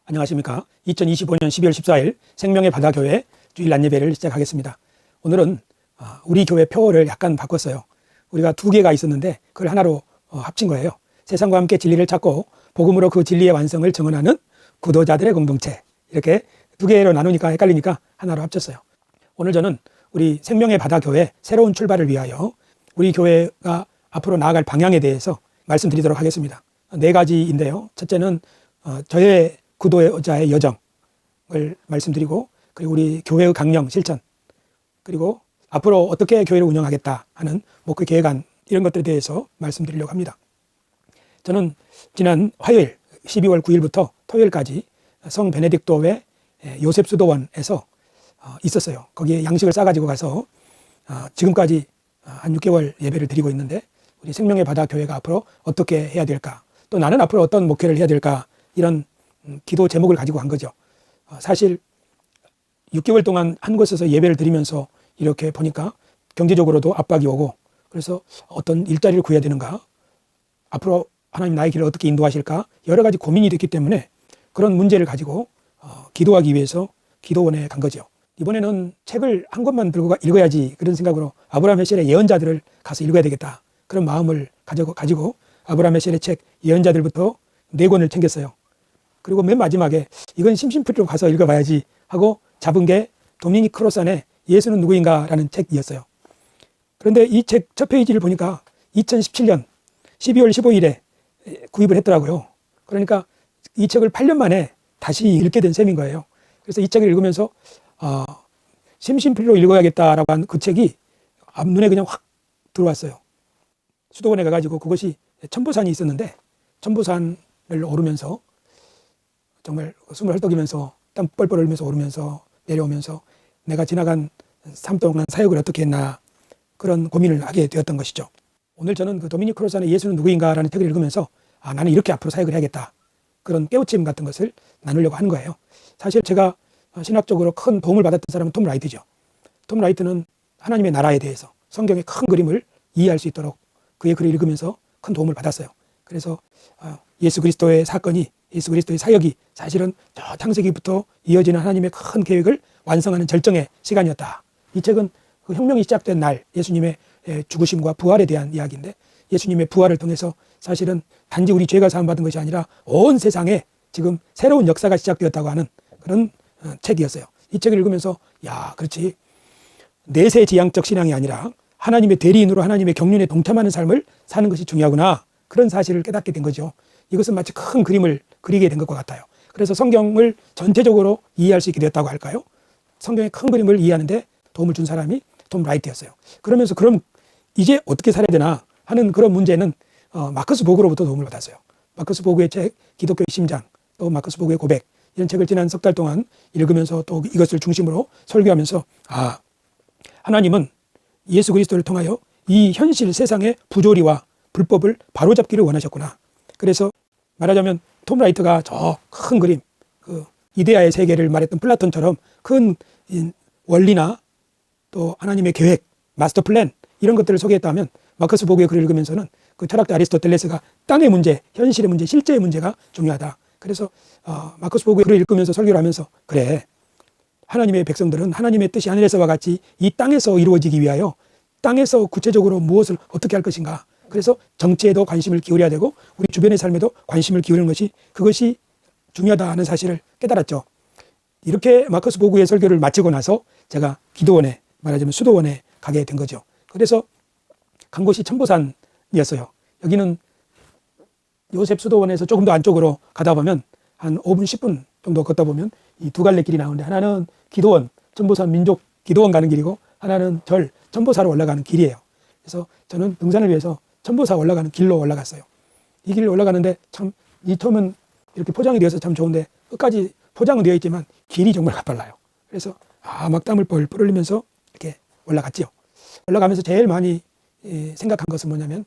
안녕하십니까. 2025년 12월 14일 생명의 바다교회 주일 낮예배를 시작하겠습니다. 오늘은 우리 교회 표어를 약간 바꿨어요. 우리가 두 개가 있었는데 그걸 하나로 합친 거예요. 세상과 함께 진리를 찾고 복음으로 그 진리의 완성을 증언하는 구도자들의 공동체. 이렇게 두 개로 나누니까 헷갈리니까 하나로 합쳤어요. 오늘 저는 우리 생명의 바다교회 새로운 출발을 위하여 우리 교회가 앞으로 나아갈 방향에 대해서 말씀드리도록 하겠습니다. 네 가지인데요. 첫째는 저의 구도자의 여정을 말씀드리고, 그리고 우리 교회의 강령 실천, 그리고 앞으로 어떻게 교회를 운영하겠다 하는 목표 계획안, 이런 것들에 대해서 말씀드리려고 합니다. 저는 지난 화요일 12월 9일부터 토요일까지 성 베네딕토회 요셉수도원에서 있었어요. 거기에 양식을 싸가지고 가서 지금까지 한 6개월 예배를 드리고 있는데, 우리 생명의 바다 교회가 앞으로 어떻게 해야 될까, 또 나는 앞으로 어떤 목회를 해야 될까, 이런 기도 제목을 가지고 간 거죠. 사실 6개월 동안 한 곳에서 예배를 드리면서 이렇게 보니까 경제적으로도 압박이 오고, 그래서 어떤 일자리를 구해야 되는가, 앞으로 하나님 나의 길을 어떻게 인도하실까, 여러 가지 고민이 됐기 때문에 그런 문제를 가지고 기도하기 위해서 기도원에 간 거죠. 이번에는 책을 한 권만 들고 읽어야지, 그런 생각으로 아브라함 헤셀의 예언자들을 가서 읽어야 되겠다, 그런 마음을 가지고 아브라함 헤셀의 책 예언자들부터 4권을 챙겼어요. 그리고 맨 마지막에 이건 심심풀이로 가서 읽어봐야지 하고 잡은 게 도미닉 크로산의 예수는 누구인가 라는 책이었어요. 그런데 이 책 첫 페이지를 보니까 2017년 12월 15일에 구입을 했더라고요. 그러니까 이 책을 8년 만에 다시 읽게 된 셈인 거예요. 그래서 이 책을 읽으면서 심심풀이로 읽어야겠다라고 한 그 책이 앞눈에 그냥 확 들어왔어요. 수도원에 가가지고, 그것이 천보산이 있었는데 천보산을 오르면서 정말 숨을 헐떡이면서 땀 뻘뻘 흘리면서 오르면서 내려오면서 내가 지나간 삶 동안 사역을 어떻게 했나, 그런 고민을 하게 되었던 것이죠. 오늘 저는 그 도미닉 크로산의 예수는 누구인가 라는 책을 읽으면서 나는 이렇게 앞으로 사역을 해야겠다, 그런 깨우침 같은 것을 나누려고 하는 거예요. 사실 제가 신학적으로 큰 도움을 받았던 사람은 톰 라이트죠. 톰 라이트는 하나님의 나라에 대해서 성경의 큰 그림을 이해할 수 있도록 그의 글을 읽으면서 큰 도움을 받았어요. 그래서 예수 그리스도의 사건이, 예수 그리스도의 사역이 사실은 저 창세기부터 이어지는 하나님의 큰 계획을 완성하는 절정의 시간이었다. 이 책은 그 혁명이 시작된 날 예수님의 죽으심과 부활에 대한 이야기인데, 예수님의 부활을 통해서 사실은 단지 우리 죄가 사함받은 것이 아니라 온 세상에 지금 새로운 역사가 시작되었다고 하는 그런 책이었어요. 이 책을 읽으면서 그렇지, 내세지향적 신앙이 아니라 하나님의 대리인으로 하나님의 경륜에 동참하는 삶을 사는 것이 중요하구나, 그런 사실을 깨닫게 된 거죠. 이것은 마치 큰 그림을 그리게 된 것과 같아요. 그래서 성경을 전체적으로 이해할 수 있게 되었다고 할까요? 성경의 큰 그림을 이해하는데 도움을 준 사람이 톰 라이트였어요. 그러면서 그럼 이제 어떻게 살아야 되나 하는 그런 문제는 마커스 보그로부터 도움을 받았어요. 마커스 보그의 책 기독교의 심장, 또 마커스 보그의 고백, 이런 책을 지난 석 달 동안 읽으면서 또 이것을 중심으로 설교하면서 하나님은 예수 그리스도를 통하여 이 현실 세상의 부조리와 불법을 바로잡기를 원하셨구나. 그래서 말하자면 톰 라이트가 저 큰 그림, 그 이데아의 세계를 말했던 플라톤처럼 큰 원리나 또 하나님의 계획, 마스터 플랜, 이런 것들을 소개했다면, 마커스 보그의 글을 읽으면서는 그 철학자 아리스토텔레스가 땅의 문제, 현실의 문제, 실제의 문제가 중요하다. 그래서 마커스 보그의 글을 읽으면서 설교를 하면서, 그래, 하나님의 백성들은 하나님의 뜻이 하늘에서와 같이 이 땅에서 이루어지기 위하여 땅에서 구체적으로 무엇을 어떻게 할 것인가, 그래서 정치에도 관심을 기울여야 되고 우리 주변의 삶에도 관심을 기울이는 것이, 그것이 중요하다는 사실을 깨달았죠. 이렇게 마커스 보그의 설교를 마치고 나서 제가 기도원에, 말하자면 수도원에 가게 된 거죠. 그래서 간 곳이 천보산이었어요. 여기는 요셉 수도원에서 조금 더 안쪽으로 가다 보면 한 5분 10분 정도 걷다 보면 이 두 갈래 길이 나오는데, 하나는 기도원, 천보산 민족 기도원 가는 길이고, 하나는 절 천보사로 올라가는 길이에요. 그래서 저는 등산을 위해서 천보사 올라가는 길로 올라갔어요. 이 길을 올라가는데 참, 이 처음은 이렇게 포장이 되어서 참 좋은데 끝까지 포장은 되어 있지만 길이 정말 가팔라요. 그래서 막 땀을 뻘뻘 흘리면서 이렇게 올라갔지요. 올라가면서 제일 많이 생각한 것은 뭐냐면,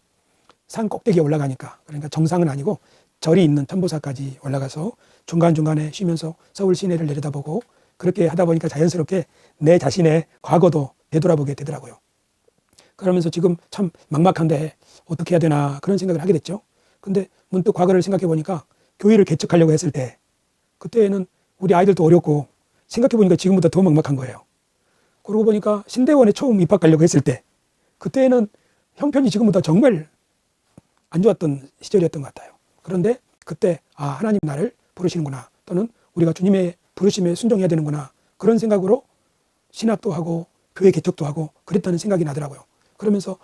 산 꼭대기에 올라가니까, 그러니까 정상은 아니고 절이 있는 천보사까지 올라가서 중간중간에 쉬면서 서울 시내를 내려다보고, 그렇게 하다 보니까 자연스럽게 내 자신의 과거도 되돌아보게 되더라고요. 그러면서 지금 참 막막한데 어떻게 해야 되나, 그런 생각을 하게 됐죠. 근데 문득 과거를 생각해 보니까 교회를 개척하려고 했을 때 그때는 우리 아이들도 어렸고 생각해보니까 지금보다 더 막막한 거예요. 그러고 보니까 신대원에 처음 입학하려고 했을 때 그때는 형편이 지금보다 정말 안 좋았던 시절이었던 것 같아요. 그런데 그때 하나님 나를 부르시는구나, 또는 우리가 주님의 부르심에 순종해야 되는구나, 그런 생각으로 신학도 하고 교회 개척도 하고 그랬다는 생각이 나더라고요. 그러면서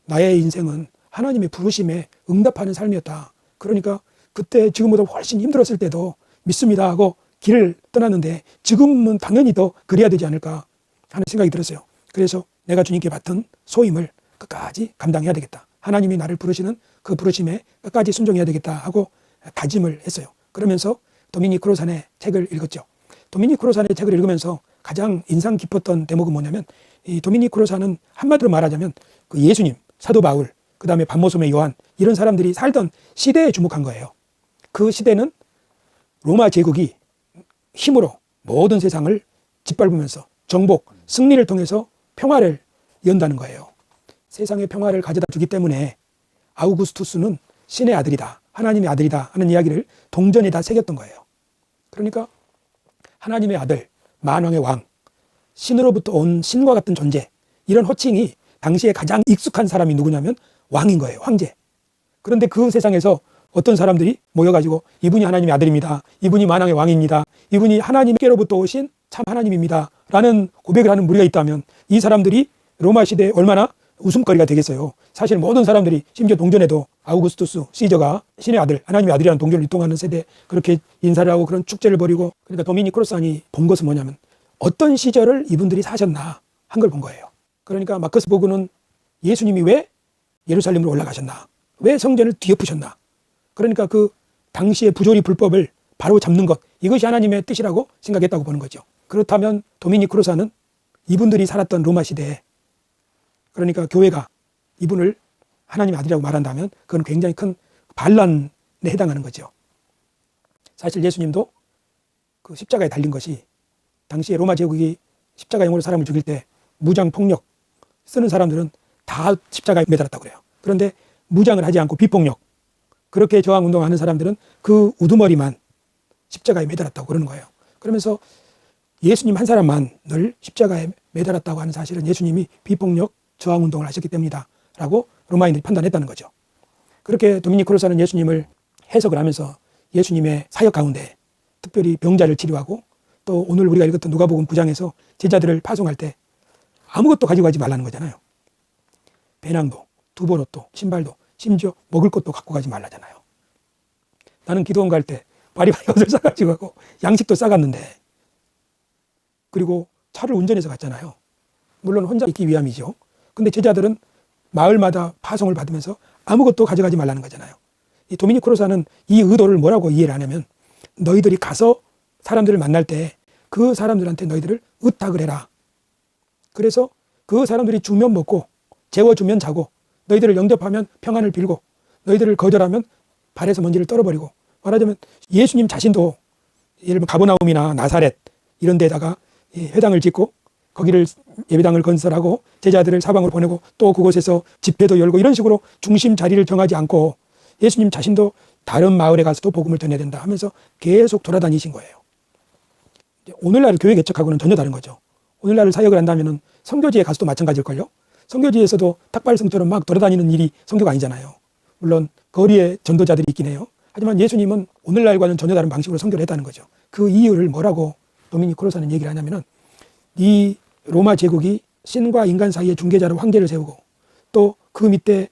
나의 인생은 하나님의 부르심에 응답하는 삶이었다. 그러니까 그때 지금보다 훨씬 힘들었을 때도 믿습니다 하고 길을 떠났는데 지금은 당연히 더 그래야 되지 않을까 하는 생각이 들었어요. 그래서 내가 주님께 맡은 소임을 끝까지 감당해야 되겠다, 하나님이 나를 부르시는 그 부르심에 끝까지 순종해야 되겠다 하고 다짐을 했어요. 그러면서 도미닉 크로산의 책을 읽었죠. 도미닉 크로산의 책을 읽으면서 가장 인상 깊었던 대목은 뭐냐면, 이 도미닉 크로산은 한마디로 말하자면 그 예수님, 사도 바울, 그 다음에 반모섬의 요한, 이런 사람들이 살던 시대에 주목한 거예요. 그 시대는 로마 제국이 힘으로 모든 세상을 짓밟으면서 정복, 승리를 통해서 평화를 연다는 거예요. 세상의 평화를 가져다 주기 때문에 아우구스투스는 신의 아들이다, 하나님의 아들이다 하는 이야기를 동전에다 새겼던 거예요. 그러니까 하나님의 아들, 만왕의 왕, 신으로부터 온 신과 같은 존재, 이런 호칭이 당시에 가장 익숙한 사람이 누구냐면 왕인 거예요. 황제. 그런데 그 세상에서 어떤 사람들이 모여가지고 이분이 하나님의 아들입니다, 이분이 만왕의 왕입니다, 이분이 하나님께로부터 오신 참 하나님입니다 라는 고백을 하는 무리가 있다면 이 사람들이 로마 시대에 얼마나 웃음거리가 되겠어요. 사실 모든 사람들이, 심지어 동전에도 아우구스투스 시저가 신의 아들, 하나님의 아들이라는 동전을 유통하는 세대, 그렇게 인사를 하고 그런 축제를 벌이고, 그러니까 도미닉 크로산이 본 것은 뭐냐면 어떤 시절을 이분들이 사셨나 한 걸 본 거예요. 그러니까 마커스 보그는 예수님이 왜 예루살렘으로 올라가셨나, 왜 성전을 뒤엎으셨나, 그러니까 그 당시의 부조리 불법을 바로 잡는 것, 이것이 하나님의 뜻이라고 생각했다고 보는 거죠. 그렇다면 도미닉 크로산은 이분들이 살았던 로마 시대에, 그러니까 교회가 이분을 하나님의 아들이라고 말한다면 그건 굉장히 큰 반란에 해당하는 거죠. 사실 예수님도 그 십자가에 달린 것이, 당시에 로마 제국이 십자가형으로 사람을 죽일 때 무장 폭력 쓰는 사람들은 다 십자가에 매달았다고 그래요. 그런데 무장을 하지 않고 비폭력, 그렇게 저항운동하는 사람들은 그 우두머리만 십자가에 매달았다고 그러는 거예요. 그러면서 예수님 한 사람만을 십자가에 매달았다고 하는 사실은 예수님이 비폭력 저항운동을 하셨기 때문이다 라고 로마인들이 판단했다는 거죠. 그렇게 도미닉 크로산은 예수님을 해석을 하면서 예수님의 사역 가운데 특별히 병자를 치료하고, 또 오늘 우리가 읽었던 누가복음 9장에서 제자들을 파송할 때 아무것도 가지고 가지 말라는 거잖아요. 배낭도, 두보옷도, 신발도, 심지어 먹을 것도 갖고 가지 말라잖아요. 나는 기도원 갈 때 바리바리 옷을 싸가지고 가고 양식도 싸갔는데, 그리고 차를 운전해서 갔잖아요. 물론 혼자 있기 위함이죠. 근데 제자들은 마을마다 파송을 받으면서 아무것도 가져가지 말라는 거잖아요. 이 도미닉 크로산은 이 의도를 뭐라고 이해를 하냐면, 너희들이 가서 사람들을 만날 때 그 사람들한테 너희들을 의탁을 해라. 그래서 그 사람들이 주면 먹고 재워주면 자고, 너희들을 영접하면 평안을 빌고, 너희들을 거절하면 발에서 먼지를 떨어버리고, 말하자면 예수님 자신도 예를 들면 가버나움이나 나사렛 이런 데다가 회당을 짓고 거기를 예배당을 건설하고 제자들을 사방으로 보내고, 또 그곳에서 집회도 열고, 이런 식으로 중심 자리를 정하지 않고 예수님 자신도 다른 마을에 가서도 복음을 전해야 된다 하면서 계속 돌아다니신 거예요. 오늘날 교회 개척하고는 전혀 다른 거죠. 오늘날 사역을 한다면 선교지에 가서도 마찬가지일걸요. 선교지에서도 탁발성처럼 막 돌아다니는 일이 선교가 아니잖아요. 물론 거리에 전도자들이 있긴 해요. 하지만 예수님은 오늘날과는 전혀 다른 방식으로 선교를 했다는 거죠. 그 이유를 뭐라고 도미닉 크로산은 얘기를 하냐면은, 이 로마 제국이 신과 인간 사이의 중개자로 황제를 세우고, 또 그 밑에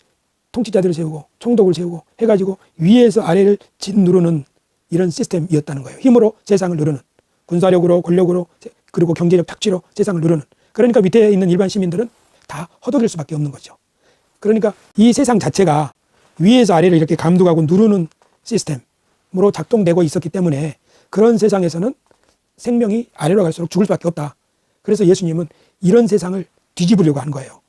통치자들을 세우고 총독을 세우고 해가지고 위에서 아래를 짓누르는 이런 시스템이었다는 거예요. 힘으로 세상을 누르는, 군사력으로, 권력으로, 그리고 경제력 착취로 세상을 누르는. 그러니까 밑에 있는 일반 시민들은 다 허덕일 수밖에 없는 거죠. 그러니까 이 세상 자체가 위에서 아래를 이렇게 감독하고 누르는 시스템으로 작동되고 있었기 때문에 그런 세상에서는 생명이 아래로 갈수록 죽을 수밖에 없다. 그래서 예수님은 이런 세상을 뒤집으려고 한 거예요.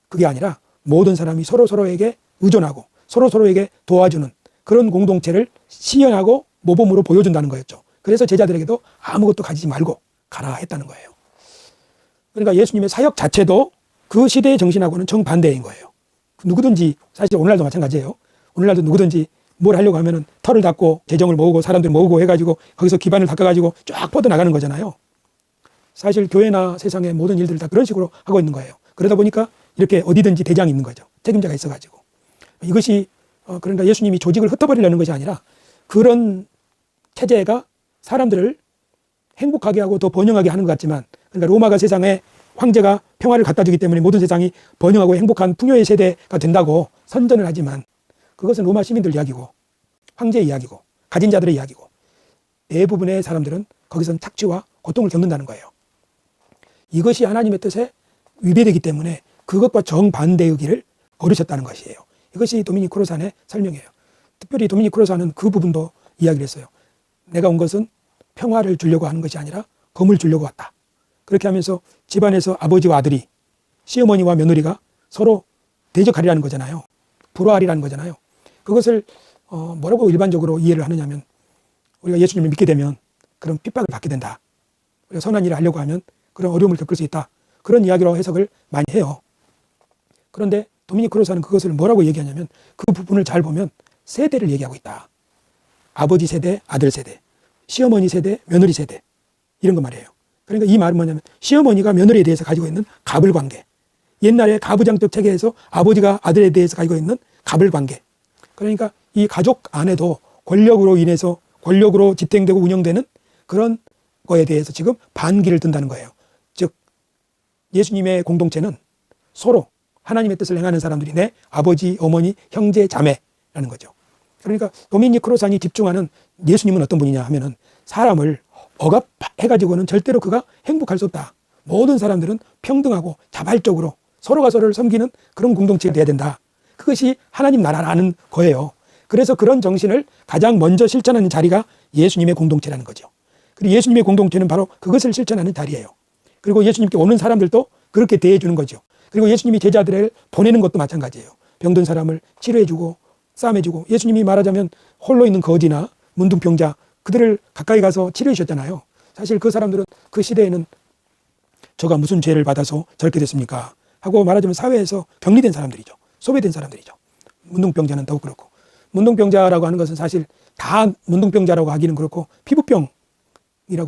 그게 아니라 모든 사람이 서로서로에게 의존하고 서로서로에게 도와주는 그런 공동체를 시연하고 모범으로 보여준다는 거였죠. 그래서 제자들에게도 아무것도 가지지 말고 가라 했다는 거예요. 그러니까 예수님의 사역 자체도 그 시대의 정신하고는 정반대인 거예요. 누구든지, 사실 오늘날도 마찬가지예요. 오늘날도 누구든지 뭘 하려고 하면은 털을 닦고 재정을 모으고 사람들 모으고 해가지고 거기서 기반을 닦아가지고 쫙 뻗어나가는 거잖아요. 사실 교회나 세상의 모든 일들을 다 그런 식으로 하고 있는 거예요. 그러다 보니까 이렇게 어디든지 대장이 있는 거죠. 책임자가 있어가지고. 이것이 그러니까 예수님이 조직을 흩어버리려는 것이 아니라 그런 체제가 사람들을 행복하게 하고 더 번영하게 하는 것 같지만, 그러니까 로마가 세상에 황제가 평화를 갖다 주기 때문에 모든 세상이 번영하고 행복한 풍요의 세대가 된다고 선전을 하지만 그것은 로마 시민들 이야기고 황제의 이야기고 가진 자들의 이야기고 대부분의 사람들은 거기선 착취와 고통을 겪는다는 거예요. 이것이 하나님의 뜻에 위배되기 때문에 그것과 정반대의 길을 걸으셨다는 것이에요. 이것이 도미니크 코로산의 설명이에요. 특별히 도미니크 코로산은 그 부분도 이야기를 했어요. 내가 온 것은 평화를 주려고 하는 것이 아니라 검을 주려고 왔다. 그렇게 하면서 집안에서 아버지와 아들이, 시어머니와 며느리가 서로 대적하리라는 거잖아요. 불화하리라는 거잖아요. 그것을 뭐라고 일반적으로 이해를 하느냐면, 우리가 예수님을 믿게 되면 그런 핍박을 받게 된다. 우리가 선한 일을 하려고 하면 그런 어려움을 겪을 수 있다. 그런 이야기로 해석을 많이 해요. 그런데 도미니크 코로사는 그것을 뭐라고 얘기하냐면 그 부분을 잘 보면 세대를 얘기하고 있다. 아버지 세대, 아들 세대, 시어머니 세대, 며느리 세대, 이런 거 말이에요. 그러니까 이 말은 뭐냐면 시어머니가 며느리에 대해서 가지고 있는 갑을 관계, 옛날에 가부장적 체계에서 아버지가 아들에 대해서 가지고 있는 갑을 관계, 그러니까 이 가족 안에도 권력으로 인해서 권력으로 지탱되고 운영되는 그런 거에 대해서 지금 반기를 든다는 거예요. 즉 예수님의 공동체는 서로 하나님의 뜻을 행하는 사람들이 내 아버지, 어머니, 형제, 자매라는 거죠. 그러니까 도미니크 코로산이 집중하는 예수님은 어떤 분이냐 하면은 사람을 억압해가지고는 절대로 그가 행복할 수 없다. 모든 사람들은 평등하고 자발적으로 서로가 서로를 섬기는 그런 공동체가 돼야 된다. 그것이 하나님 나라라는 거예요. 그래서 그런 정신을 가장 먼저 실천하는 자리가 예수님의 공동체라는 거죠. 그리고 예수님의 공동체는 바로 그것을 실천하는 자리예요. 그리고 예수님께 오는 사람들도 그렇게 대해주는 거죠. 그리고 예수님이 제자들을 보내는 것도 마찬가지예요. 병든 사람을 치료해주고 싸매주고, 예수님이 말하자면 홀로 있는 거지나 문둥병자, 그들을 가까이 가서 치료해 주셨잖아요. 사실 그 사람들은 그 시대에는 저가 무슨 죄를 받아서 저렇게 됐습니까? 하고 말하자면 사회에서 격리된 사람들이죠. 소외된 사람들이죠. 문둥병자는 더욱 그렇고. 문둥병자라고 하는 것은 사실 다 문둥병자라고 하기는 그렇고 피부병이라고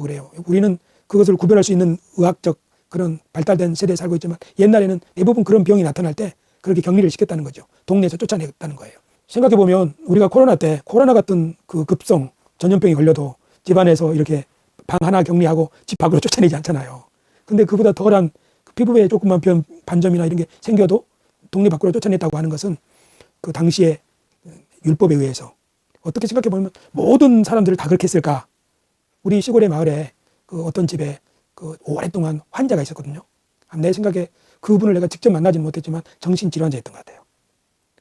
그래요. 우리는 그것을 구별할 수 있는 의학적 그런 발달된 세대에 살고 있지만 옛날에는 대부분 그런 병이 나타날 때 그렇게 격리를 시켰다는 거죠. 동네에서 쫓아냈다는 거예요. 생각해보면 우리가 코로나 때 코로나 같은 그 급성 전염병이 걸려도 집안에서 이렇게 방 하나 격리하고 집 밖으로 쫓아내지 않잖아요. 근데 그보다 덜한 피부에 조그만 반점이나 이런 게 생겨도 동네 밖으로 쫓아냈다고 하는 것은 그 당시에 율법에 의해서, 어떻게 생각해보면 모든 사람들을 다 그렇게 했을까? 우리 시골의 마을에 그 어떤 집에 그 오랫동안 환자가 있었거든요. 내 생각에 그분을 내가 직접 만나지는 못했지만 정신질환자였던 것 같아요.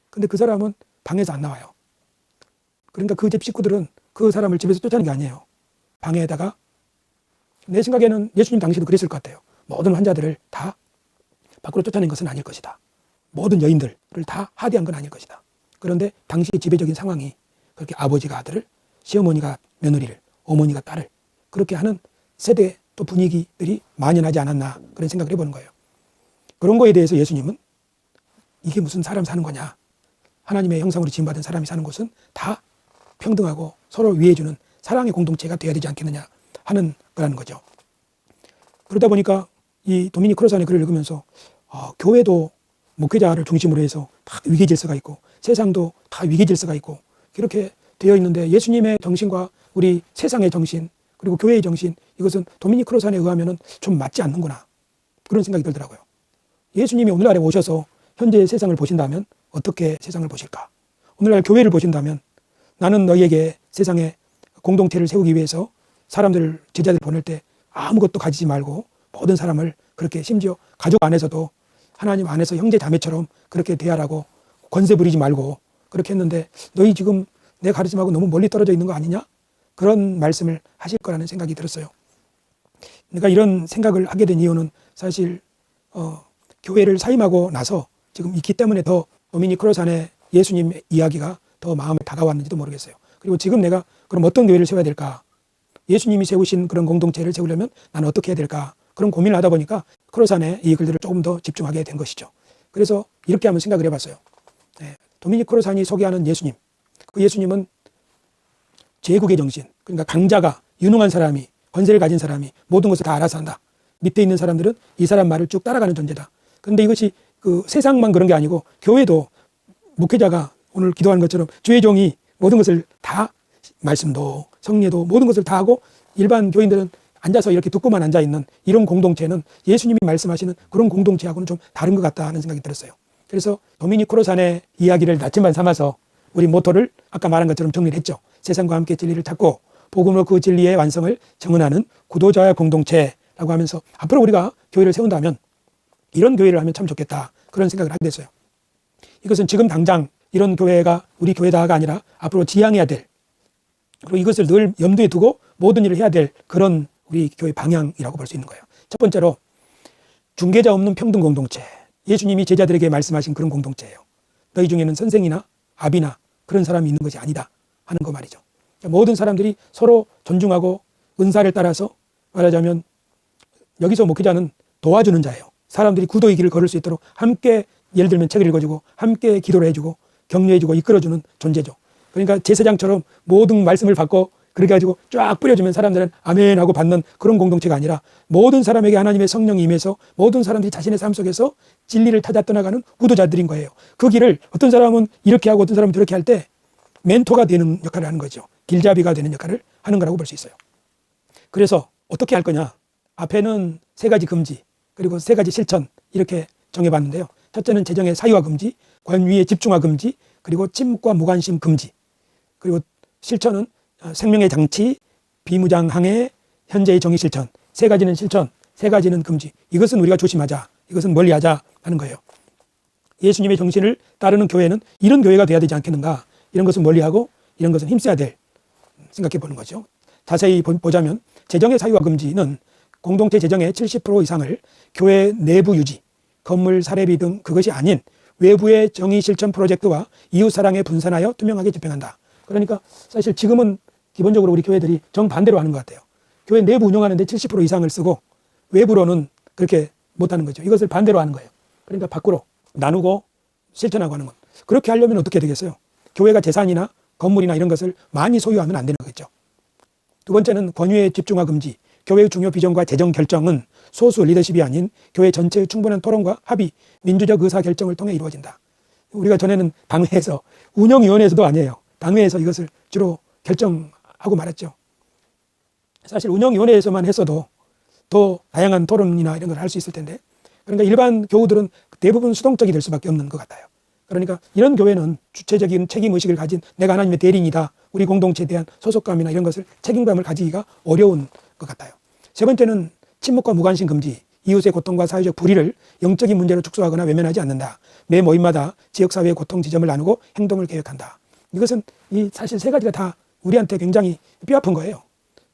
근데 그 사람은 방에서 안 나와요. 그러니까 그 집 식구들은 그 사람을 집에서 쫓아낸 게 아니에요. 방에다가, 내 생각에는 예수님 당시도 그랬을 것 같아요. 모든 환자들을 다 밖으로 쫓아낸 것은 아닐 것이다. 모든 여인들을 다 하대한 건 아닐 것이다. 그런데 당시 지배적인 상황이 그렇게 아버지가 아들을, 시어머니가 며느리를, 어머니가 딸을 그렇게 하는 세대 또 분위기들이 만연하지 않았나, 그런 생각을 해보는 거예요. 그런 거에 대해서 예수님은 이게 무슨 사람 사는 거냐, 하나님의 형상으로 지음받은 사람이 사는 곳은 다 평등하고 서로 위해주는 사랑의 공동체가 되어야 되지 않겠느냐 하는 거라는 거죠. 그러다 보니까 이 도미니크 코로산의 글을 읽으면서 교회도 목회자를 중심으로 해서 다 위계 질서가 있고 세상도 다 위계 질서가 있고 이렇게 되어 있는데 예수님의 정신과 우리 세상의 정신 그리고 교회의 정신, 이것은 도미니크 코로산에 의하면 좀 맞지 않는구나, 그런 생각이 들더라고요. 예수님이 오늘날에 오셔서 현재의 세상을 보신다면 어떻게 세상을 보실까? 오늘날 교회를 보신다면 나는 너희에게 세상에 공동체를 세우기 위해서 사람들을, 제자들 보낼 때 아무것도 가지지 말고 모든 사람을 그렇게, 심지어 가족 안에서도 하나님 안에서 형제 자매처럼 그렇게 대하라고, 권세 부리지 말고 그렇게 했는데 너희 지금 내 가르침하고 너무 멀리 떨어져 있는 거 아니냐? 그런 말씀을 하실 거라는 생각이 들었어요. 내가 이런 생각을 하게 된 이유는 사실 교회를 사임하고 나서 지금 있기 때문에 더 도미니크 코로산의 예수님 이야기가 더 마음에 다가왔는지도 모르겠어요. 그리고 지금 내가 그럼 어떤 교회를 세워야 될까? 예수님이 세우신 그런 공동체를 세우려면 나는 어떻게 해야 될까? 그런 고민을 하다 보니까 코로산의 이 글들을 조금 더 집중하게 된 것이죠. 그래서 이렇게 한번 생각을 해봤어요. 도미니크 코로산이 소개하는 예수님, 그 예수님은 제국의 정신, 그러니까 강자가, 유능한 사람이, 권세를 가진 사람이 모든 것을 다 알아서 한다. 밑에 있는 사람들은 이 사람 말을 쭉 따라가는 존재다. 그런데 이것이 그 세상만 그런 게 아니고 교회도 목회자가 오늘 기도하는 것처럼 주의 종이 모든 것을 다, 말씀도 성례도 모든 것을 다 하고 일반 교인들은 앉아서 이렇게 듣고만 앉아있는 이런 공동체는 예수님이 말씀하시는 그런 공동체하고는 좀 다른 것 같다 하는 생각이 들었어요. 그래서 도미니크로산의 이야기를 나침반 삼아서 우리 모토를 아까 말한 것처럼 정리를 했죠. 세상과 함께 진리를 찾고 복음으로 그 진리의 완성을 정언하는 구도자의 공동체라고 하면서 앞으로 우리가 교회를 세운다면 이런 교회를 하면 참 좋겠다, 그런 생각을 하게 됐어요. 이것은 지금 당장 이런 교회가 우리 교회다가 아니라 앞으로 지향해야 될, 그리고 이것을 늘 염두에 두고 모든 일을 해야 될 그런 우리 교회 방향이라고 볼 수 있는 거예요. 첫 번째로 중개자 없는 평등 공동체, 예수님이 제자들에게 말씀하신 그런 공동체예요. 너희 중에는 선생이나 아비나 그런 사람이 있는 것이 아니다 하는 거 말이죠. 모든 사람들이 서로 존중하고 은사를 따라서, 말하자면 여기서 목회자는 도와주는 자예요. 사람들이 구도의 길을 걸을 수 있도록 함께, 예를 들면 책을 읽어주고 함께 기도를 해주고 격려해주고 이끌어주는 존재죠. 그러니까 제사장처럼 모든 말씀을 받고 그렇게 가지고 쫙 뿌려주면 사람들은 아멘 하고 받는 그런 공동체가 아니라 모든 사람에게 하나님의 성령이 임해서 모든 사람들이 자신의 삶 속에서 진리를 찾아 떠나가는 구도자들인 거예요. 그 길을 어떤 사람은 이렇게 하고 어떤 사람은 저렇게 할 때 멘토가 되는 역할을 하는 거죠. 길잡이가 되는 역할을 하는 거라고 볼 수 있어요. 그래서 어떻게 할 거냐? 앞에는 3가지 금지, 그리고 3가지 실천, 이렇게 정해봤는데요. 첫째는 재정의 사유화 금지, 권위의 집중화 금지, 그리고 침묵과 무관심 금지. 그리고 실천은 생명의 장치, 비무장항해, 현재의 정의 실천. 3가지는 실천, 3가지는 금지. 이것은 우리가 조심하자, 이것은 멀리하자 하는 거예요. 예수님의 정신을 따르는 교회는 이런 교회가 돼야 되지 않겠는가? 이런 것은 멀리하고 이런 것은 힘써야 될, 생각해 보는 거죠. 자세히 보자면 재정의 사유화 금지는 공동체 재정의 70% 이상을 교회 내부 유지, 건물 사례비 등 그것이 아닌 외부의 정의 실천 프로젝트와 이웃사랑에 분산하여 투명하게 집행한다. 그러니까 사실 지금은 기본적으로 우리 교회들이 정반대로 하는 것 같아요. 교회 내부 운영하는데 70% 이상을 쓰고 외부로는 그렇게 못하는 거죠. 이것을 반대로 하는 거예요. 그러니까 밖으로 나누고 실천하고 하는 것. 그렇게 하려면 어떻게 되겠어요? 교회가 재산이나 건물이나 이런 것을 많이 소유하면 안 되는 거겠죠. 두 번째는 권위의 집중화 금지. 교회의 중요 비전과 재정 결정은 소수 리더십이 아닌 교회 전체의 충분한 토론과 합의, 민주적 의사 결정을 통해 이루어진다. 우리가 전에는 당회에서, 운영위원회에서도 아니에요. 당회에서 이것을 주로 결정하고 말았죠. 사실 운영위원회에서만 했어도 더 다양한 토론이나 이런 걸 할 수 있을 텐데, 그러니까 일반 교우들은 대부분 수동적이 될 수밖에 없는 것 같아요. 그러니까 이런 교회는 주체적인 책임의식을 가진 내가 하나님의 대리인이다, 우리 공동체에 대한 소속감이나 이런 것을, 책임감을 가지기가 어려운 것 같아요. 세 번째는 침묵과 무관심 금지. 이웃의 고통과 사회적 불의를 영적인 문제로 축소하거나 외면하지 않는다. 매 모임마다 지역사회의 고통 지점을 나누고 행동을 계획한다. 이것은 사실 3가지가 다 우리한테 굉장히 뼈아픈 거예요.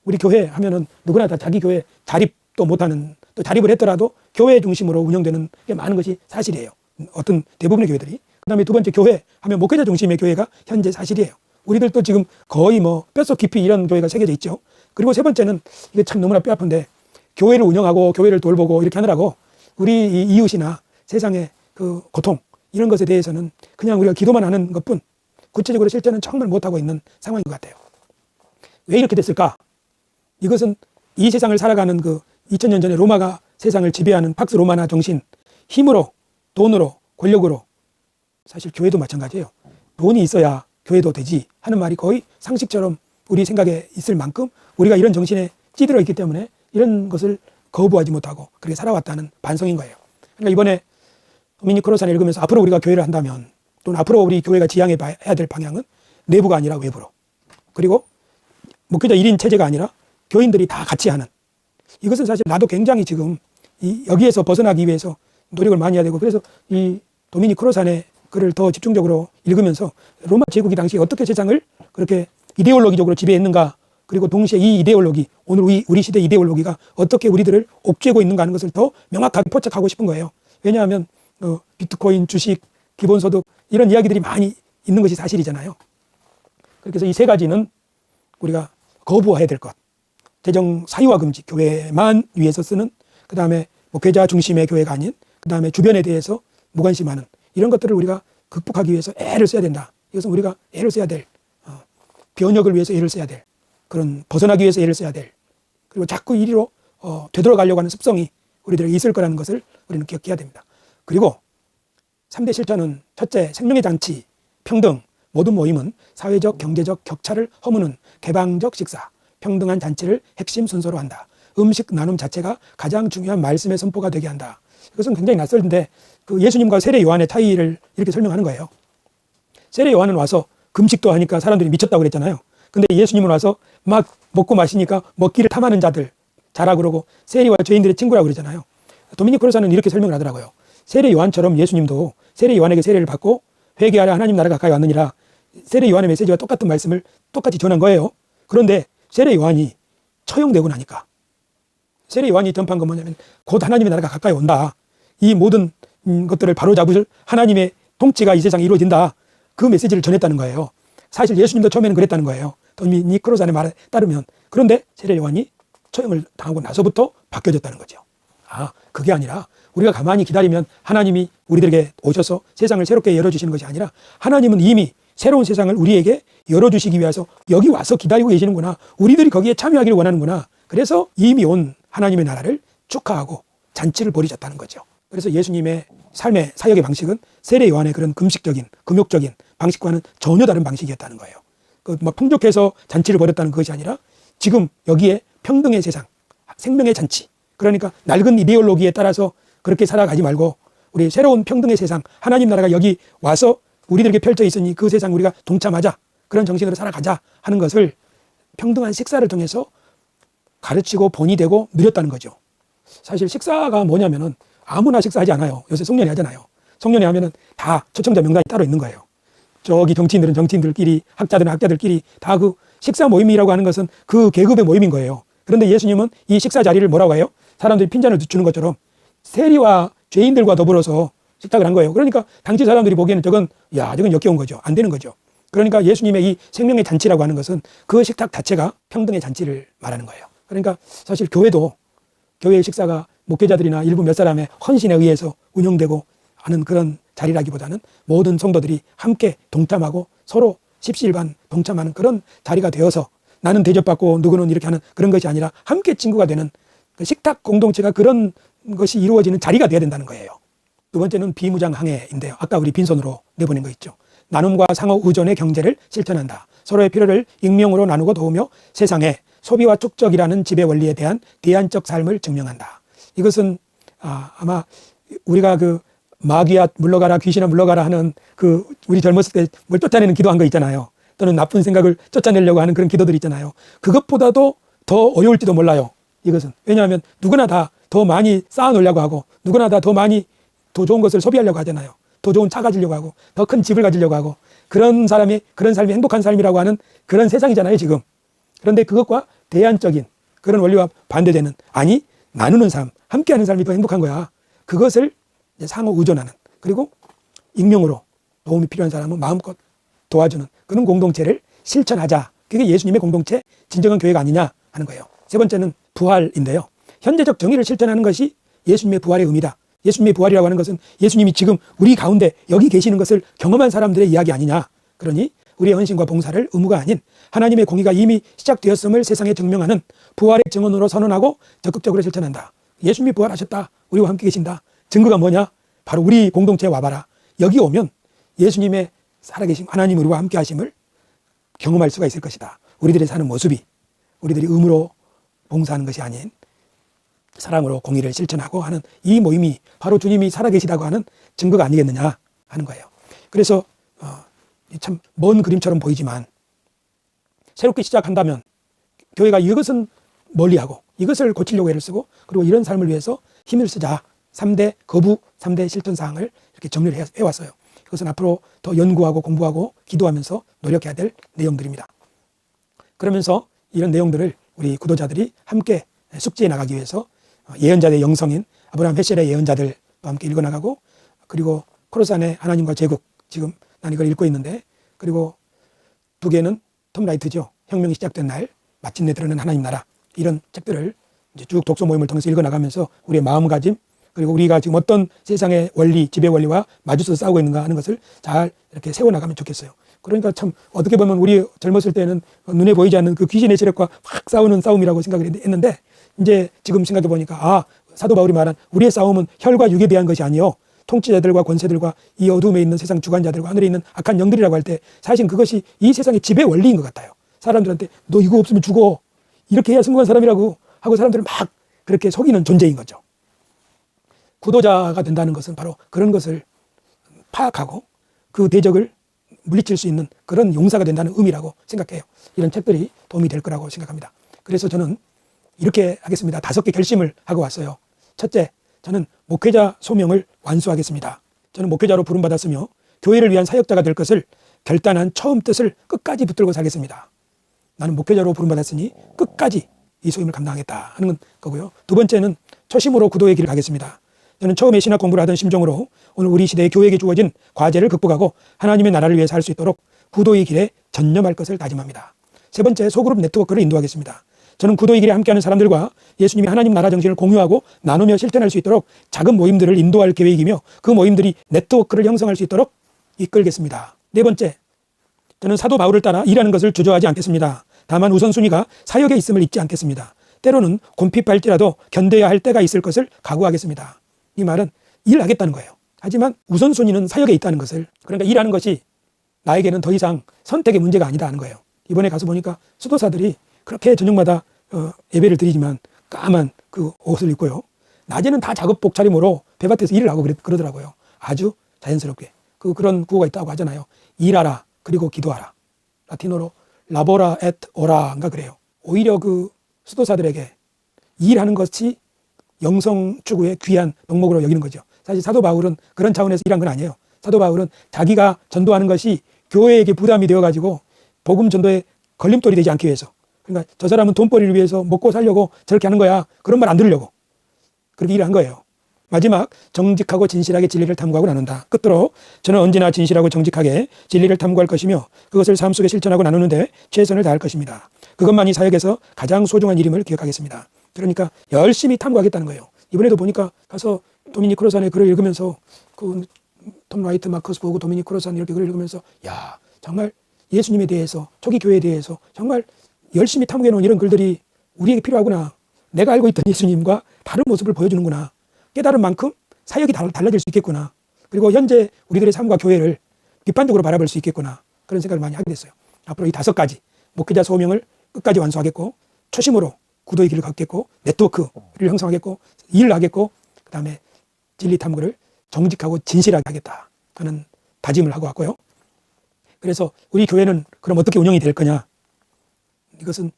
우리 교회 하면은 누구나 다 자기 교회 자립도 못하는, 또 자립을 했더라도 교회 중심으로 운영되는 게 많은 것이 사실이에요. 어떤 대부분의 교회들이. 그 다음에 두 번째, 교회 하면 목회자 중심의 교회가 현재 사실이에요. 우리들도 지금 거의 뼛속 깊이 이런 교회가 새겨져 있죠. 그리고 세 번째는, 이게 참 너무나 뼈아픈데, 교회를 운영하고 교회를 돌보고 이렇게 하느라고 우리 이웃이나 세상의 그 고통, 이런 것에 대해서는 그냥 우리가 기도만 하는 것뿐 구체적으로 실천은 정말 못하고 있는 상황인 것 같아요. 왜 이렇게 됐을까? 이것은 이 세상을 살아가는 그 2000년 전에 로마가 세상을 지배하는 팍스 로마나 정신, 힘으로, 돈으로, 권력으로, 사실 교회도 마찬가지예요. 돈이 있어야 교회도 되지 하는 말이 거의 상식처럼 우리 생각에 있을 만큼 우리가 이런 정신에 찌들어 있기 때문에 이런 것을 거부하지 못하고 그렇게 살아왔다는 반성인 거예요. 그러니까 이번에 도미니크로산을 읽으면서 앞으로 우리가 교회를 한다면, 또는 앞으로 우리 교회가 지향해야 될 방향은 내부가 아니라 외부로, 그리고 목회자 1인 체제가 아니라 교인들이 다 같이 하는, 이것은 사실 나도 굉장히 지금 여기에서 벗어나기 위해서 노력을 많이 해야 되고, 그래서 이 도미니크로산의 글을 더 집중적으로 읽으면서 로마 제국이 당시 어떻게 세상을 그렇게 이데올로기적으로 지배했는가, 그리고 동시에 이 이데올로기, 오늘 우리 시대 이데올로기가 어떻게 우리들을 옥죄고 있는가 하는 것을 더 명확하게 포착하고 싶은 거예요. 왜냐하면 비트코인, 주식, 기본소득 이런 이야기들이 많이 있는 것이 사실이잖아요. 그래서 이 3가지는 우리가 거부해야 될 것. 재정 사유화 금지, 교회만 위해서 쓰는, 그 다음에 목회자 중심의 교회가 아닌, 그 다음에 주변에 대해서 무관심하는, 이런 것들을 우리가 극복하기 위해서 애를 써야 된다. 이것은 우리가 애를 써야 될 변혁을 위해서 애를 써야 될, 그런 벗어나기 위해서 애를 써야 될, 그리고 자꾸 이리로 되돌아가려고 하는 습성이 우리들에게 있을 거라는 것을 우리는 기억해야 됩니다. 그리고 3대 실천은 첫째, 생명의 잔치, 평등, 모든 모임은 사회적, 경제적 격차를 허무는 개방적 식사, 평등한 잔치를 핵심 순서로 한다. 음식 나눔 자체가 가장 중요한 말씀의 선포가 되게 한다. 이것은 굉장히 낯설은데 그 예수님과 세례 요한의 차이를 이렇게 설명하는 거예요. 세례 요한은 와서 금식도 하니까 사람들이 미쳤다고 그랬잖아요. 근데 예수님은 와서 막 먹고 마시니까 먹기를 탐하는 자들 자라 그러고 세리와 죄인들의 친구라고 그러잖아요. 도미니크 코르사는 이렇게 설명을 하더라고요. 세례 요한처럼 예수님도 세례 요한에게 세례를 받고 회개하라 하나님 나라가 가까이 왔느니라, 세례 요한의 메시지와 똑같은 말씀을 똑같이 전한 거예요. 그런데 세례 요한이 처형되고 나니까, 세례 요한이 전파한 건 뭐냐면 곧 하나님의 나라가 가까이 온다, 이 모든 것들을 바로잡을 하나님의 통치가 이 세상에 이루어진다, 그 메시지를 전했다는 거예요. 사실 예수님도 처음에는 그랬다는 거예요. 도미니크 코르사의 말에 따르면. 그런데 세례 요한이 처형을 당하고 나서부터 바뀌어졌다는 거죠. 그게 아니라 우리가 가만히 기다리면 하나님이 우리들에게 오셔서 세상을 새롭게 열어주시는 것이 아니라 하나님은 이미 새로운 세상을 우리에게 열어주시기 위해서 여기 와서 기다리고 계시는구나, 우리들이 거기에 참여하기를 원하는구나, 그래서 이미 온 하나님의 나라를 축하하고 잔치를 벌이셨다는 거죠. 그래서 예수님의 삶의 사역의 방식은 세례 요한의 그런 금식적인 금욕적인 방식과는 전혀 다른 방식이었다는 거예요. 막 풍족해서 잔치를 벌였다는 것이 아니라 지금 여기에 평등의 세상, 생명의 잔치, 그러니까 낡은 이데올로기에 따라서 그렇게 살아가지 말고 우리 새로운 평등의 세상, 하나님 나라가 여기 와서 우리들에게 펼쳐 있으니 그 세상 우리가 동참하자, 그런 정신으로 살아가자 하는 것을 평등한 식사를 통해서 가르치고 본이 되고 누렸다는 거죠. 사실 식사가 뭐냐면은 아무나 식사하지 않아요. 요새 송년회 하잖아요. 송년회 하면은 다 초청자 명단이 따로 있는 거예요. 저기 정치인들은 정치인들끼리, 학자들은 학자들끼리 다 그 식사 모임이라고 하는 것은 그 계급의 모임인 거예요. 그런데 예수님은 이 식사 자리를 뭐라고 해요? 사람들이 핀잔을 주는 것처럼 세리와 죄인들과 더불어서 식탁을 한 거예요. 그러니까 당시 사람들이 보기에는 저건 역겨운 거죠. 안 되는 거죠. 그러니까 예수님의 이 생명의 잔치라고 하는 것은 그 식탁 자체가 평등의 잔치를 말하는 거예요. 그러니까 사실 교회도, 교회의 식사가 목회자들이나 일부 몇 사람의 헌신에 의해서 운영되고 하는 그런 자리라기보다는 모든 성도들이 함께 동참하고 서로 십시일반 동참하는 그런 자리가 되어서 나는 대접받고 누구는 이렇게 하는 그런 것이 아니라 함께 친구가 되는 그 식탁 공동체가, 그런 것이 이루어지는 자리가 되어야 된다는 거예요. 두 번째는 비무장항해인데요. 아까 우리 빈손으로 내보낸 거 있죠. 나눔과 상호 의존의 경제를 실천한다. 서로의 필요를 익명으로 나누고 도우며 세상에 소비와 축적이라는 지배 원리에 대한 대안적 삶을 증명한다. 이것은 아마 우리가 그 마귀야 물러가라, 귀신아 물러가라 하는 그 우리 젊었을 때 뭘 쫓아내는 기도한 거 있잖아요. 또는 나쁜 생각을 쫓아내려고 하는 그런 기도들 있잖아요. 그것보다도 더 어려울지도 몰라요. 이것은. 왜냐하면 누구나 다 더 많이 쌓아놓으려고 하고, 누구나 다 더 많이 더 좋은 것을 소비하려고 하잖아요. 더 좋은 차 가지려고 하고, 더 큰 집을 가지려고 하고, 그런 삶이 행복한 삶이라고 하는 그런 세상이잖아요, 지금. 그런데 그것과 대안적인 그런 원리와 반대되는, 아니, 나누는 삶, 함께하는 삶이 더 행복한 거야. 그것을 상호 의존하는, 그리고 익명으로 도움이 필요한 사람은 마음껏 도와주는 그런 공동체를 실천하자. 그게 예수님의 공동체, 진정한 교회가 아니냐 하는 거예요. 세 번째는 부활인데요. 현재적 정의를 실천하는 것이 예수님의 부활의 의미다. 예수님의 부활이라고 하는 것은 예수님이 지금 우리 가운데 여기 계시는 것을 경험한 사람들의 이야기 아니냐. 그러니 우리의 헌신과 봉사를 의무가 아닌 하나님의 공의가 이미 시작되었음을 세상에 증명하는 부활의 증언으로 선언하고 적극적으로 실천한다. 예수님이 부활하셨다. 우리와 함께 계신다. 증거가 뭐냐? 바로 우리 공동체에 와봐라. 여기 오면 예수님의 살아계신 하나님 우리와 함께 하심을 경험할 수가 있을 것이다. 우리들이 사는 모습이 우리들이 의무로 봉사하는 것이 아닌 사랑으로 공의를 실천하고 하는 이 모임이 바로 주님이 살아계시다고 하는 증거가 아니겠느냐 하는 거예요. 그래서 참 먼 그림처럼 보이지만 새롭게 시작한다면 교회가 이것은 멀리하고 이것을 고치려고 애를 쓰고, 그리고 이런 삶을 위해서 힘을 쓰자. 3대 거부, 3대 실천사항을 이렇게 정리를 해왔어요. 이것은 앞으로 더 연구하고 공부하고 기도하면서 노력해야 될 내용들입니다. 그러면서 이런 내용들을 우리 구도자들이 함께 숙지해 나가기 위해서 예언자들의 영성인 아브라함 헤셀의 예언자들과 함께 읽어나가고, 그리고 코르산의 하나님과 제국, 지금 난 이걸 읽고 있는데, 그리고 두 개는 톰 라이트죠. 혁명이 시작된 날, 마침내 드러난 하나님 나라, 이런 책들을 이제 쭉 독서 모임을 통해서 읽어나가면서 우리의 마음가짐, 그리고 우리가 지금 어떤 세상의 원리, 지배 원리와 마주쳐서 싸우고 있는가 하는 것을 잘 이렇게 세워나가면 좋겠어요. 그러니까 참 어떻게 보면 우리 젊었을 때는 눈에 보이지 않는 그 귀신의 세력과 확 싸우는 싸움이라고 생각을 했는데, 이제 지금 생각해 보니까 사도 바울이 말한 우리의 싸움은 혈과 육에 대한 것이 아니요 통치자들과 권세들과 이 어둠에 있는 세상 주관자들과 하늘에 있는 악한 영들이라고 할 때, 사실 그것이 이 세상의 지배 원리인 것 같아요. 사람들한테 너 이거 없으면 죽어, 이렇게 해야 성공한 사람이라고 하고 사람들을 막 그렇게 속이는 존재인 거죠. 구도자가 된다는 것은 바로 그런 것을 파악하고 그 대적을 물리칠 수 있는 그런 용사가 된다는 의미라고 생각해요. 이런 책들이 도움이 될 거라고 생각합니다. 그래서 저는 이렇게 하겠습니다. 5개 결심을 하고 왔어요. 첫째, 저는 목회자 소명을 완수하겠습니다. 저는 목회자로 부름받았으며 교회를 위한 사역자가 될 것을 결단한 처음 뜻을 끝까지 붙들고 살겠습니다. 나는 목회자로 부름받았으니 끝까지 이 소임을 감당하겠다 하는 거고요. 두 번째는 초심으로 구도의 길을 가겠습니다. 저는 처음에 신학 공부를 하던 심정으로 오늘 우리 시대의 교회에게 주어진 과제를 극복하고 하나님의 나라를 위해서 할 수 있도록 구도의 길에 전념할 것을 다짐합니다. 세 번째, 소그룹 네트워크를 인도하겠습니다. 저는 구도의 길에 함께하는 사람들과 예수님의 하나님 나라 정신을 공유하고 나누며 실천할 수 있도록 작은 모임들을 인도할 계획이며 그 모임들이 네트워크를 형성할 수 있도록 이끌겠습니다. 네 번째, 저는 사도 바울을 따라 일하는 것을 주저하지 않겠습니다. 다만 우선순위가 사역에 있음을 잊지 않겠습니다. 때로는 곰핍할지라도 견뎌야 할 때가 있을 것을 각오하겠습니다. 이 말은 일하겠다는 거예요. 하지만 우선순위는 사역에 있다는 것을, 그러니까 일하는 것이 나에게는 더 이상 선택의 문제가 아니다 하는 거예요. 이번에 가서 보니까 수도사들이 그렇게 저녁마다 예배를 드리지만 까만 그 옷을 입고요, 낮에는 다 작업복 차림으로 배밭에서 일을 하고 그러더라고요. 아주 자연스럽게. 그런 구호가 있다고 하잖아요. 일하라 그리고 기도하라. 라틴어로 라보라 앳 오라인가 그래요. 오히려 그 수도사들에게 일하는 것이 영성 추구의 귀한 덕목으로 여기는 거죠. 사실 사도 바울은 그런 차원에서 일한 건 아니에요. 사도 바울은 자기가 전도하는 것이 교회에게 부담이 되어가지고 복음 전도에 걸림돌이 되지 않기 위해서, 그러니까 저 사람은 돈벌이를 위해서 먹고 살려고 저렇게 하는 거야, 그런 말 안 들으려고 그렇게 일을 한 거예요. 마지막, 정직하고 진실하게 진리를 탐구하고 나눈다. 끝으로 저는 언제나 진실하고 정직하게 진리를 탐구할 것이며 그것을 삶 속에 실천하고 나누는데 최선을 다할 것입니다. 그것만이 사역에서 가장 소중한 일임을 기억하겠습니다. 그러니까 열심히 탐구하겠다는 거예요. 이번에도 보니까 가서 도미닉 크로산의 글을 읽으면서 톰 라이트, 마커스 보고 도미닉 크로산 이렇게 글을 읽으면서 야, 정말 예수님에 대해서, 초기 교회에 대해서 정말 열심히 탐구해 놓은 이런 글들이 우리에게 필요하구나. 내가 알고 있던 예수님과 다른 모습을 보여주는구나. 깨달은 만큼 사역이 달라질 수 있겠구나. 그리고 현재 우리들의 삶과 교회를 비판적으로 바라볼 수 있겠구나. 그런 생각을 많이 하게 됐어요. 앞으로 이 5가지 목회자 소명을 끝까지 완수하겠고, 초심으로 구도의 길을 걷겠고, 네트워크를 형성하겠고, 일을 하겠고, 그 다음에 진리 탐구를 정직하고 진실하게 하겠다 하는 다짐을 하고 왔고요. 그래서 우리 교회는 그럼 어떻게 운영이 될 거냐? 이것은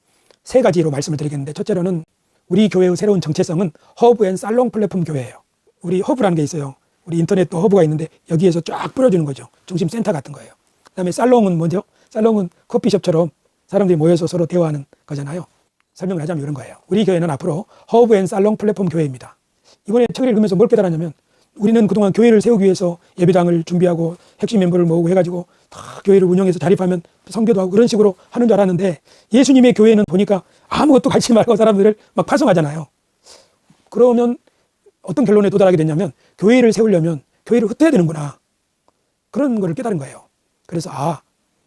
3가지로 말씀을 드리겠는데, 첫째로는 우리 교회의 새로운 정체성은 허브 앤 살롱 플랫폼 교회예요. 우리 허브라는 게 있어요. 우리 인터넷도 허브가 있는데 여기에서 쫙 뿌려주는 거죠. 중심 센터 같은 거예요. 그 다음에 살롱은 뭐죠? 살롱은 커피숍처럼 사람들이 모여서 서로 대화하는 거잖아요. 설명을 하자면 이런 거예요. 우리 교회는 앞으로 허브 앤 살롱 플랫폼 교회입니다. 이번에 책을 읽으면서 뭘 깨달았냐면, 우리는 그동안 교회를 세우기 위해서 예배당을 준비하고 핵심 멤버를 모으고 해가지고 다 교회를 운영해서 자립하면 선교도 하고 그런 식으로 하는 줄 알았는데, 예수님의 교회는 보니까 아무것도 가르치지 말고 사람들을 막 파송하잖아요. 그러면 어떤 결론에 도달하게 됐냐면, 교회를 세우려면 교회를 흩어야 되는구나. 그런 걸 깨달은 거예요. 그래서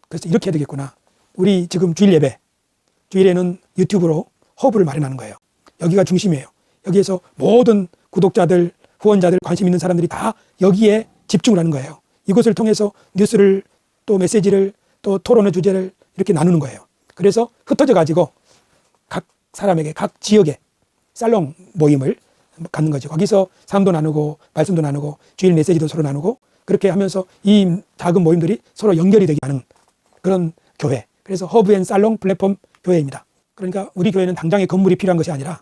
그래서 이렇게 해야 되겠구나. 우리 지금 주일 예배, 주일에는 유튜브로 허브를 마련하는 거예요. 여기가 중심이에요. 여기에서 모든 구독자들, 후원자들, 관심 있는 사람들이 다 여기에 집중을 하는 거예요. 이것을 통해서 뉴스를, 또 메시지를, 또 토론의 주제를 이렇게 나누는 거예요. 그래서 흩어져 가지고 각 사람에게, 각 지역에 살롱 모임을 갖는 거죠. 거기서 삶도 나누고 말씀도 나누고 주일 메시지도 서로 나누고, 그렇게 하면서 이 작은 모임들이 서로 연결이 되게 하는 그런 교회. 그래서 허브 앤 살롱 플랫폼 교회입니다. 그러니까 우리 교회는 당장의 건물이 필요한 것이 아니라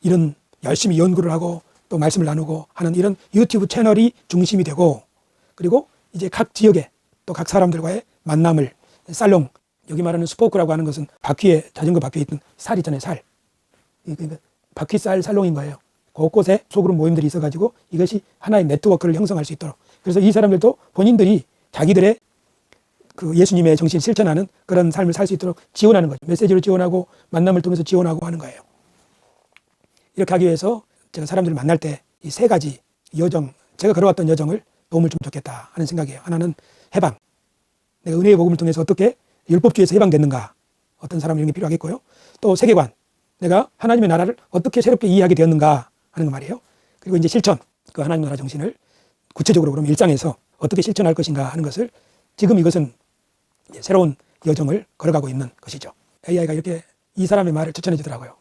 이런 열심히 연구를 하고 또 말씀을 나누고 하는 이런 유튜브 채널이 중심이 되고, 그리고 이제 각 지역에 또 각 사람들과의 만남을, 살롱, 여기 말하는 스포크라고 하는 것은 바퀴에, 자전거 바퀴에 있던 살 있잖아요, 살. 그러니까 바퀴살 살롱인 거예요. 곳곳에 소그룹 모임들이 있어가지고 이것이 하나의 네트워크를 형성할 수 있도록. 그래서 이 사람들도 본인들이 자기들의 그 예수님의 정신을 실천하는 그런 삶을 살 수 있도록 지원하는 거죠. 메시지를 지원하고 만남을 통해서 지원하고 하는 거예요. 이렇게 하기 위해서 제가 사람들을 만날 때 이 3가지 여정, 제가 걸어왔던 여정을 도움을 좀 줬겠다 하는 생각이에요. 하나는 해방, 내가 은혜의 복음을 통해서 어떻게 율법주의에서 해방됐는가, 어떤 사람 이런 게 필요하겠고요. 또 세계관, 내가 하나님의 나라를 어떻게 새롭게 이해하게 되었는가 하는 거 말이에요. 그리고 이제 실천, 그 하나님 나라 정신을 구체적으로 그럼 일상에서 어떻게 실천할 것인가 하는 것을, 지금 이것은 새로운 여정을 걸어가고 있는 것이죠. AI가 이렇게 이 사람의 말을 추천해 주더라고요.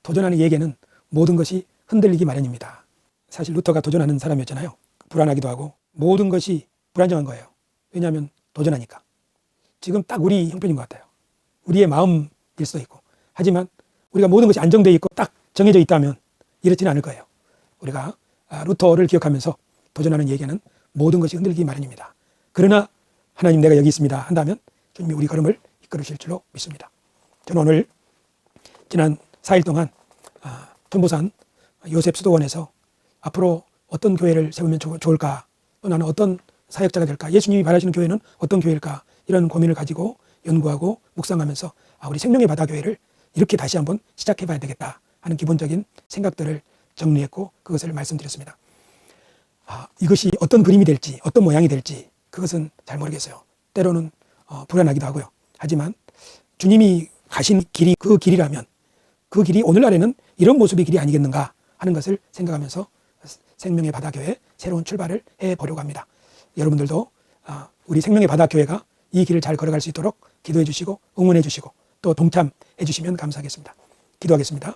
도전하는 이에게는 모든 것이 흔들리기 마련입니다. 사실 루터가 도전하는 사람이었잖아요. 불안하기도 하고 모든 것이 불안정한 거예요. 왜냐하면 도전하니까. 지금 딱 우리 형편인 것 같아요. 우리의 마음일 수도 있고. 하지만 우리가 모든 것이 안정되어 있고 딱 정해져 있다면 이렇지는 않을 거예요. 우리가 루터를 기억하면서 도전하는 이에게는 모든 것이 흔들리기 마련입니다. 그러나 하나님 내가 여기 있습니다 한다면 주님이 우리 걸음을 이끌으실 줄로 믿습니다. 저는 오늘 지난 4일 동안 천보산 요셉 수도원에서 앞으로 어떤 교회를 세우면 좋을까, 또 나는 어떤 사역자가 될까, 예수님이 바라시는 교회는 어떤 교회일까, 이런 고민을 가지고 연구하고 묵상하면서 우리 생명의 바다 교회를 이렇게 다시 한번 시작해 봐야 되겠다 하는 기본적인 생각들을 정리했고 그것을 말씀드렸습니다. 이것이 어떤 그림이 될지 어떤 모양이 될지 그것은 잘 모르겠어요. 때로는 불안하기도 하고요. 하지만 주님이 가신 길이 그 길이라면 그 길이 오늘날에는 이런 모습의 길이 아니겠는가 하는 것을 생각하면서 생명의 바다 교회 새로운 출발을 해보려고 합니다. 여러분들도 우리 생명의 바다 교회가 이 길을 잘 걸어갈 수 있도록 기도해 주시고 응원해 주시고 또 동참해 주시면 감사하겠습니다. 기도하겠습니다.